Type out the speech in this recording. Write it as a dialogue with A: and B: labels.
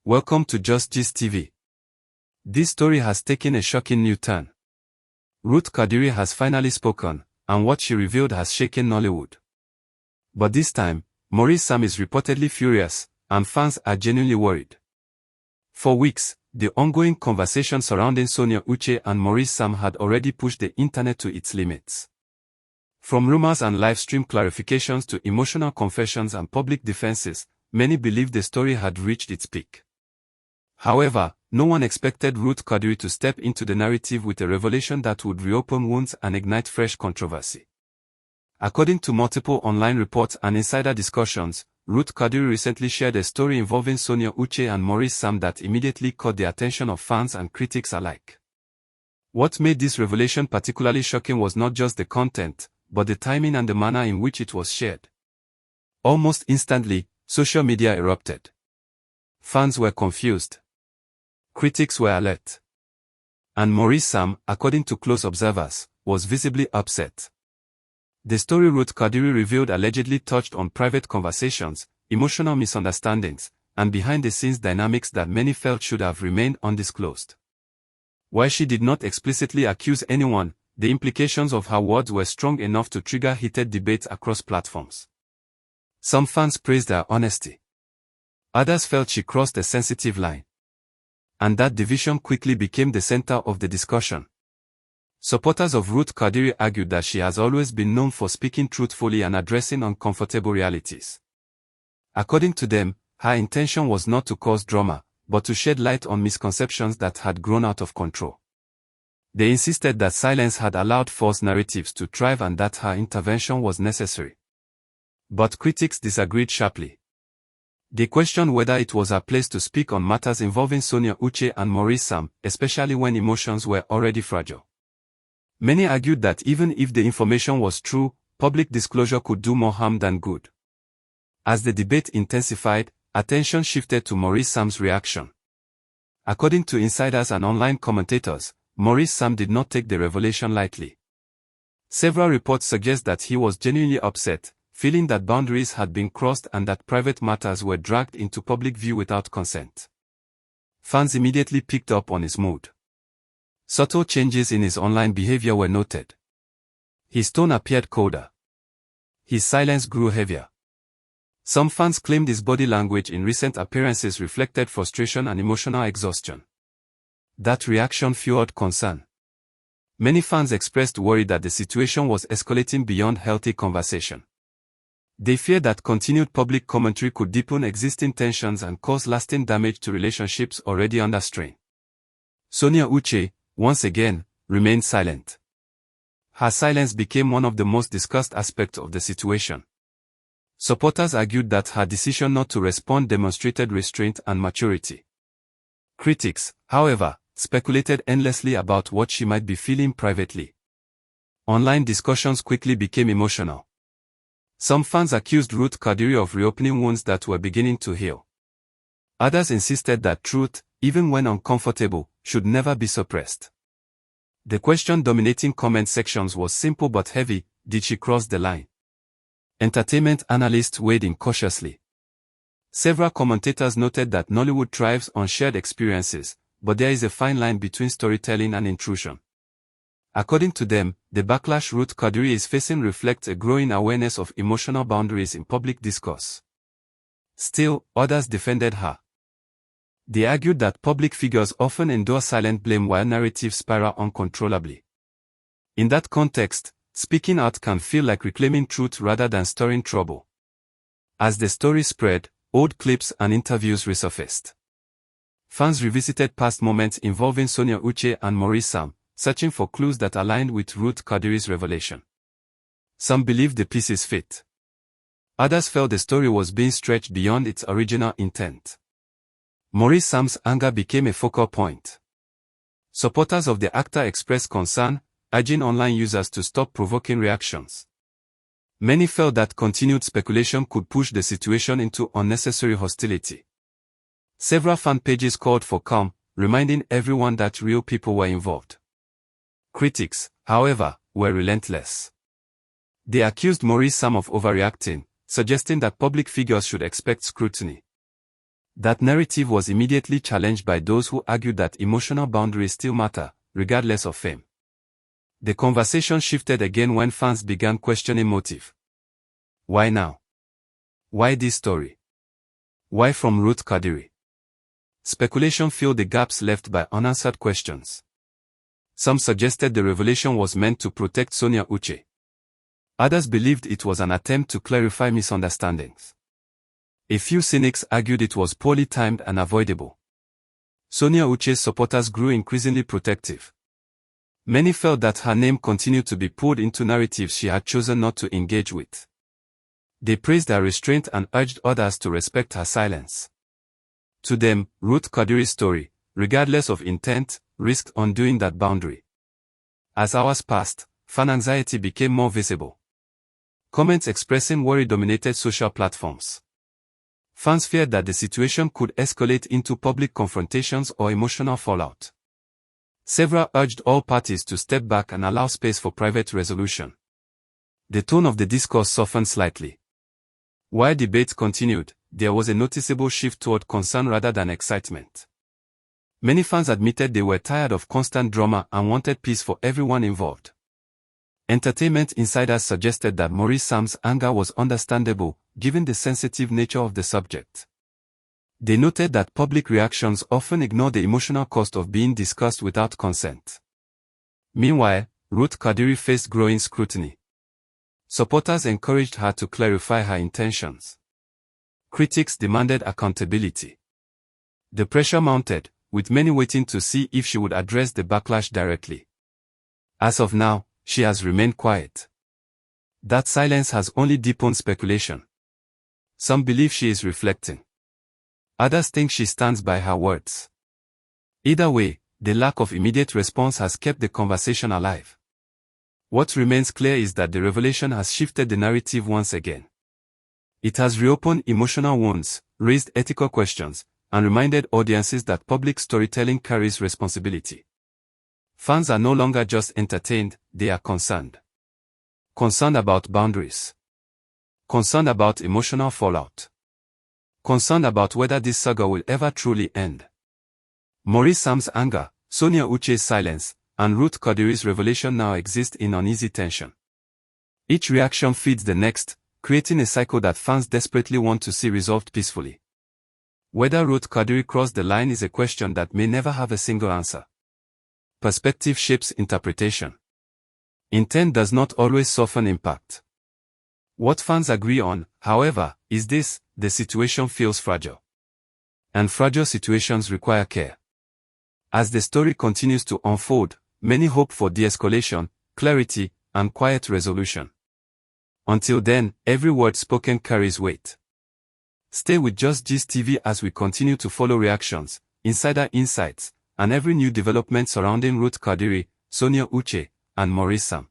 A: Welcome to Just Gist TV. This story has taken a shocking new turn. Ruth Cardiri has finally spoken, and what she revealed has shaken Nollywood. But this time, Maurice Sam is reportedly furious, and fans are genuinely worried. For weeks, the ongoing conversation surrounding Sonia Uche and Maurice Sam had already pushed the internet to its limits. From rumors and live stream clarifications to emotional confessions and public defenses, many believed the story had reached its peak. However, no one expected Ruth Cardiri to step into the narrative with a revelation that would reopen wounds and ignite fresh controversy. According to multiple online reports and insider discussions, Ruth Cardiri recently shared a story involving Sonia Uche and Maurice Sam that immediately caught the attention of fans and critics alike. What made this revelation particularly shocking was not just the content, but the timing and the manner in which it was shared. Almost instantly, social media erupted. Fans were confused. Critics were alert. And Maurice Sam, according to close observers, was visibly upset. The story Ruth Cardiri revealed allegedly touched on private conversations, emotional misunderstandings, and behind-the-scenes dynamics that many felt should have remained undisclosed. While she did not explicitly accuse anyone, the implications of her words were strong enough to trigger heated debates across platforms. Some fans praised her honesty. Others felt she crossed a sensitive line. And that division quickly became the center of the discussion. Supporters of Ruth Cardiri argued that she has always been known for speaking truthfully and addressing uncomfortable realities. According to them, her intention was not to cause drama, but to shed light on misconceptions that had grown out of control. They insisted that silence had allowed false narratives to thrive and that her intervention was necessary. But critics disagreed sharply. They questioned whether it was her place to speak on matters involving Sonia Uche and Maurice Sam, especially when emotions were already fragile. Many argued that even if the information was true, public disclosure could do more harm than good. As the debate intensified, attention shifted to Maurice Sam's reaction. According to insiders and online commentators, Maurice Sam did not take the revelation lightly. Several reports suggest that he was genuinely upset, feeling that boundaries had been crossed and that private matters were dragged into public view without consent. Fans immediately picked up on his mood. Subtle changes in his online behavior were noted. His tone appeared colder. His silence grew heavier. Some fans claimed his body language in recent appearances reflected frustration and emotional exhaustion. That reaction fueled concern. Many fans expressed worry that the situation was escalating beyond healthy conversation. They feared that continued public commentary could deepen existing tensions and cause lasting damage to relationships already under strain. Sonia Uche, once again, remained silent. Her silence became one of the most discussed aspects of the situation. Supporters argued that her decision not to respond demonstrated restraint and maturity. Critics, however, speculated endlessly about what she might be feeling privately. Online discussions quickly became emotional. Some fans accused Ruth Cardiri of reopening wounds that were beginning to heal. Others insisted that truth, even when uncomfortable, should never be suppressed. The question dominating comment sections was simple but heavy: did she cross the line? Entertainment analysts weighed in cautiously. Several commentators noted that Nollywood thrives on shared experiences, but there is a fine line between storytelling and intrusion. According to them, the backlash Ruth Cardiri is facing reflects a growing awareness of emotional boundaries in public discourse. Still, others defended her. They argued that public figures often endure silent blame while narratives spiral uncontrollably. In that context, speaking out can feel like reclaiming truth rather than stirring trouble. As the story spread, old clips and interviews resurfaced. Fans revisited past moments involving Sonia Uche and Maurice Sam, searching for clues that aligned with Ruth Cardiri's revelation. Some believed the pieces fit. Others felt the story was being stretched beyond its original intent. Maurice Sam's anger became a focal point. Supporters of the actor expressed concern, urging online users to stop provoking reactions. Many felt that continued speculation could push the situation into unnecessary hostility. Several fan pages called for calm, reminding everyone that real people were involved. Critics, however, were relentless. They accused Maurice Sam of overreacting, suggesting that public figures should expect scrutiny. That narrative was immediately challenged by those who argued that emotional boundaries still matter, regardless of fame. The conversation shifted again when fans began questioning motive. Why now? Why this story? Why from Ruth Cardiri? Speculation filled the gaps left by unanswered questions. Some suggested the revelation was meant to protect Sonia Uche. Others believed it was an attempt to clarify misunderstandings. A few cynics argued it was poorly timed and avoidable. Sonia Uche's supporters grew increasingly protective. Many felt that her name continued to be pulled into narratives she had chosen not to engage with. They praised her restraint and urged others to respect her silence. To them, Ruth Cardiri's story, regardless of intent, risked undoing that boundary. As hours passed, fan anxiety became more visible. Comments expressing worry dominated social platforms. Fans feared that the situation could escalate into public confrontations or emotional fallout. Several urged all parties to step back and allow space for private resolution. The tone of the discourse softened slightly. While debate continued, there was a noticeable shift toward concern rather than excitement. Many fans admitted they were tired of constant drama and wanted peace for everyone involved. Entertainment insiders suggested that Maurice Sam's anger was understandable, given the sensitive nature of the subject. They noted that public reactions often ignore the emotional cost of being discussed without consent. Meanwhile, Ruth Cardiri faced growing scrutiny. Supporters encouraged her to clarify her intentions. Critics demanded accountability. The pressure mounted, with many waiting to see if she would address the backlash directly. As of now, she has remained quiet. That silence has only deepened speculation. Some believe she is reflecting. Others think she stands by her words. Either way, the lack of immediate response has kept the conversation alive. What remains clear is that the revelation has shifted the narrative once again. It has reopened emotional wounds, raised ethical questions, and reminded audiences that public storytelling carries responsibility. Fans are no longer just entertained, they are concerned. Concerned about boundaries. Concerned about emotional fallout. Concerned about whether this saga will ever truly end. Maurice Sam's anger, Sonia Uche's silence, and Ruth Cardiri's revelation now exist in uneasy tension. Each reaction feeds the next, creating a cycle that fans desperately want to see resolved peacefully. Whether Ruth Cardiri crossed the line is a question that may never have a single answer. Perspective shapes interpretation. Intent does not always soften impact. What fans agree on, however, is this: the situation feels fragile. And fragile situations require care. As the story continues to unfold, many hope for de-escalation, clarity, and quiet resolution. Until then, every word spoken carries weight. Stay with Just Gist TV as we continue to follow reactions, insider insights, and every new development surrounding Ruth Cardiri, Sonia Uche, and Maurice Sam.